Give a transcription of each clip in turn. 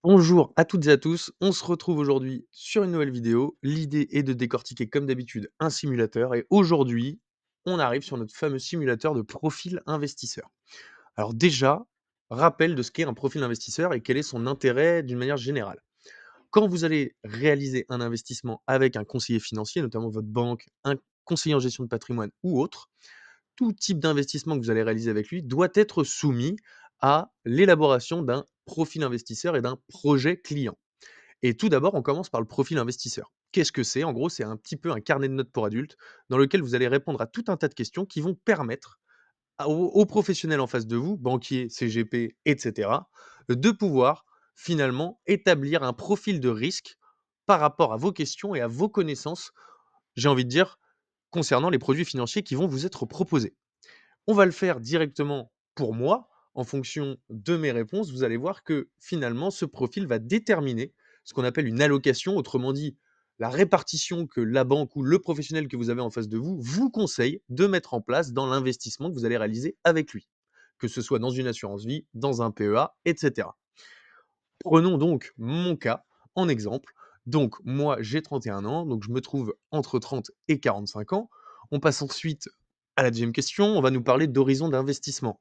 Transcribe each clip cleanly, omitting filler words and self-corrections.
Bonjour à toutes et à tous, on se retrouve aujourd'hui sur une nouvelle vidéo. L'idée est de décortiquer comme d'habitude un simulateur et aujourd'hui, on arrive sur notre fameux simulateur de profil investisseur. Alors déjà, rappel de ce qu'est un profil investisseur et quel est son intérêt d'une manière générale. Quand vous allez réaliser un investissement avec un conseiller financier, notamment votre banque, un conseiller en gestion de patrimoine ou autre, tout type d'investissement que vous allez réaliser avec lui doit être soumis à l'élaboration d'un profil investisseur et d'un projet client. Et tout d'abord, on commence par le profil investisseur. Qu'est-ce que c'est? En gros, c'est un petit peu un carnet de notes pour adultes dans lequel vous allez répondre à tout un tas de questions qui vont permettre aux professionnels en face de vous, banquiers, CGP, etc., de pouvoir finalement établir un profil de risque par rapport à vos questions et à vos connaissances, j'ai envie de dire, concernant les produits financiers qui vont vous être proposés. On va le faire directement pour moi, en fonction de mes réponses. Vous allez voir que finalement, ce profil va déterminer ce qu'on appelle une allocation, autrement dit, la répartition que la banque ou le professionnel que vous avez en face de vous vous conseille de mettre en place dans l'investissement que vous allez réaliser avec lui, que ce soit dans une assurance vie, dans un PEA, etc. Prenons donc mon cas en exemple. Donc moi, j'ai 31 ans, donc je me trouve entre 30 et 45 ans. On passe ensuite à la deuxième question, on va nous parler d'horizon d'investissement.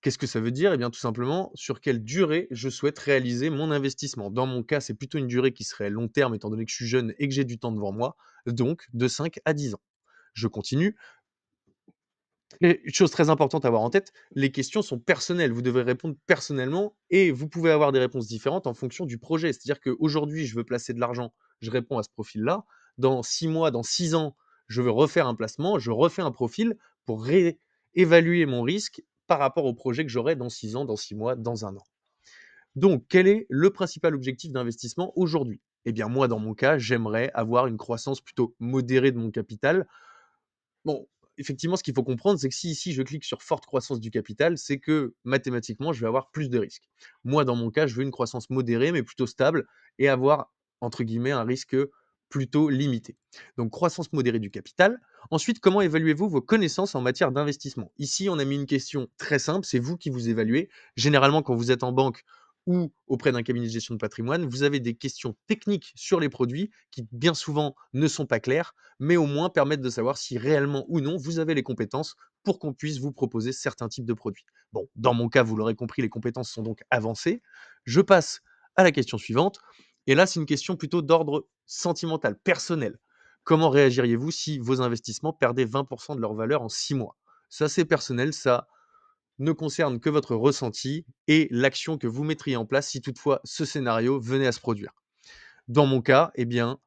Qu'est-ce que ça veut dire? Eh bien, tout simplement, sur quelle durée je souhaite réaliser mon investissement. Dans mon cas, c'est plutôt une durée qui serait long terme, étant donné que je suis jeune et que j'ai du temps devant moi, donc de 5 à 10 ans. Je continue. Et une chose très importante à avoir en tête, les questions sont personnelles. Vous devez répondre personnellement et vous pouvez avoir des réponses différentes en fonction du projet. C'est-à-dire qu'aujourd'hui, je veux placer de l'argent, je réponds à ce profil-là. Dans 6 mois, dans 6 ans, je veux refaire un placement, je refais un profil pour réévaluer mon risque par rapport au projet que j'aurai dans 6 ans, dans 6 mois, dans un an. Donc, quel est le principal objectif d'investissement aujourd'hui? Eh bien, moi, dans mon cas, j'aimerais avoir une croissance plutôt modérée de mon capital. Bon, effectivement, ce qu'il faut comprendre, c'est que si ici je clique sur forte croissance du capital, c'est que mathématiquement, je vais avoir plus de risques. Moi, dans mon cas, je veux une croissance modérée, mais plutôt stable, et avoir, entre guillemets, un risque plutôt limité. Donc, croissance modérée du capital. Ensuite, comment évaluez-vous vos connaissances en matière d'investissement? Ici, on a mis une question très simple, c'est vous qui vous évaluez. Généralement, quand vous êtes en banque ou auprès d'un cabinet de gestion de patrimoine, vous avez des questions techniques sur les produits qui bien souvent ne sont pas claires, mais au moins permettent de savoir si réellement ou non vous avez les compétences pour qu'on puisse vous proposer certains types de produits. Bon, dans mon cas, vous l'aurez compris, les compétences sont donc avancées. Je passe à la question suivante. Et là, c'est une question plutôt d'ordre sentimental, personnel. Comment réagiriez-vous si vos investissements perdaient 20% de leur valeur en 6 mois? Ça, c'est personnel, ça ne concerne que votre ressenti et l'action que vous mettriez en place si toutefois ce scénario venait à se produire. Dans mon cas, eh bien,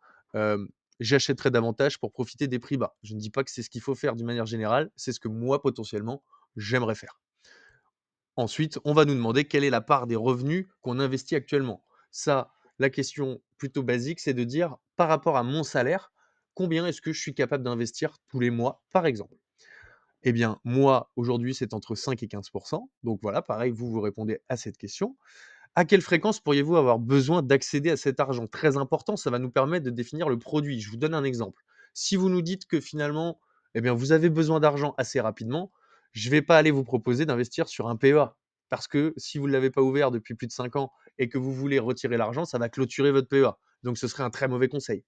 j'achèterais davantage pour profiter des prix bas. Je ne dis pas que c'est ce qu'il faut faire d'une manière générale, c'est ce que moi, potentiellement, j'aimerais faire. Ensuite, on va nous demander quelle est la part des revenus qu'on investit actuellement. Ça, la question plutôt basique, c'est de dire, par rapport à mon salaire, combien est-ce que je suis capable d'investir tous les mois, par exemple? Eh bien, moi, aujourd'hui, c'est entre 5 et 15. Donc voilà, pareil, vous répondez à cette question. À quelle fréquence pourriez-vous avoir besoin d'accéder à cet argent? Très important, ça va nous permettre de définir le produit. Je vous donne un exemple. Si vous nous dites que finalement, eh bien, vous avez besoin d'argent assez rapidement, je ne vais pas aller vous proposer d'investir sur un PEA. Parce que si vous ne l'avez pas ouvert depuis plus de 5 ans et que vous voulez retirer l'argent, ça va clôturer votre PEA. Donc ce serait un très mauvais conseil.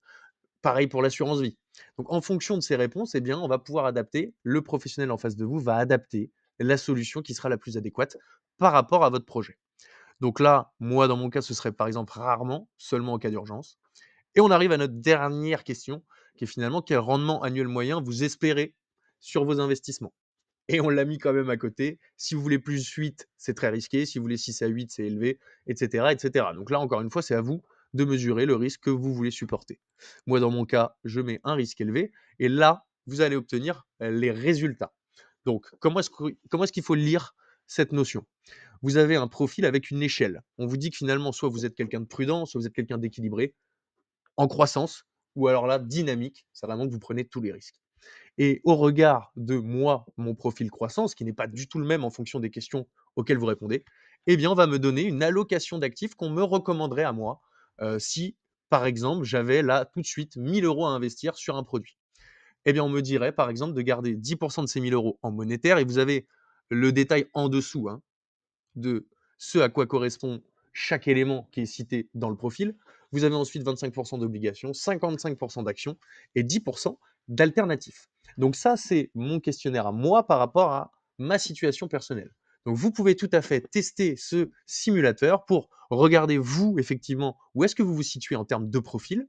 Pareil pour l'assurance vie. Donc en fonction de ces réponses, eh bien, on va pouvoir adapter, le professionnel en face de vous va adapter la solution qui sera la plus adéquate par rapport à votre projet. Donc là, moi, dans mon cas, ce serait par exemple rarement, seulement en cas d'urgence. Et on arrive à notre dernière question, qui est finalement quel rendement annuel moyen vous espérez sur vos investissements? Et on l'a mis quand même à côté. Si vous voulez plus 8, c'est très risqué. Si vous voulez 6 à 8, c'est élevé, etc., etc. Donc là, encore une fois, c'est à vous de mesurer le risque que vous voulez supporter. Moi, dans mon cas, je mets un risque élevé. Et là, vous allez obtenir les résultats. Donc, comment est-ce qu'il faut lire cette notion? Vous avez un profil avec une échelle. On vous dit que finalement, soit vous êtes quelqu'un de prudent, soit vous êtes quelqu'un d'équilibré, en croissance, ou alors là, dynamique. C'est vraiment que vous prenez tous les risques. Et au regard de moi, mon profil croissance, qui n'est pas du tout le même en fonction des questions auxquelles vous répondez, eh bien, on va me donner une allocation d'actifs qu'on me recommanderait à moi si, par exemple, j'avais là tout de suite 1000 euros à investir sur un produit. Eh bien, on me dirait, par exemple, de garder 10% de ces 1000 euros en monétaire et vous avez le détail en dessous, hein, de ce à quoi correspond chaque élément qui est cité dans le profil. Vous avez ensuite 25% d'obligations, 55% d'actions et 10% d'alternatifs. Donc ça, c'est mon questionnaire à moi par rapport à ma situation personnelle. Donc vous pouvez tout à fait tester ce simulateur pour regarder vous, effectivement, où est-ce que vous vous situez en termes de profil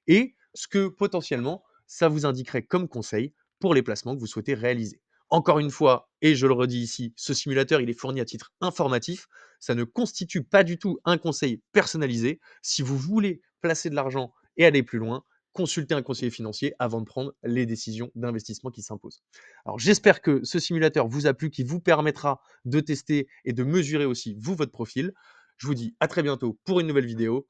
et ce que potentiellement ça vous indiquerait comme conseil pour les placements que vous souhaitez réaliser. Encore une fois, et je le redis ici, ce simulateur, il est fourni à titre informatif. Ça ne constitue pas du tout un conseil personnalisé. Si vous voulez placer de l'argent et aller plus loin, consultez un conseiller financier avant de prendre les décisions d'investissement qui s'imposent. Alors j'espère que ce simulateur vous a plu, qui vous permettra de tester et de mesurer aussi vous votre profil. Je vous dis à très bientôt pour une nouvelle vidéo.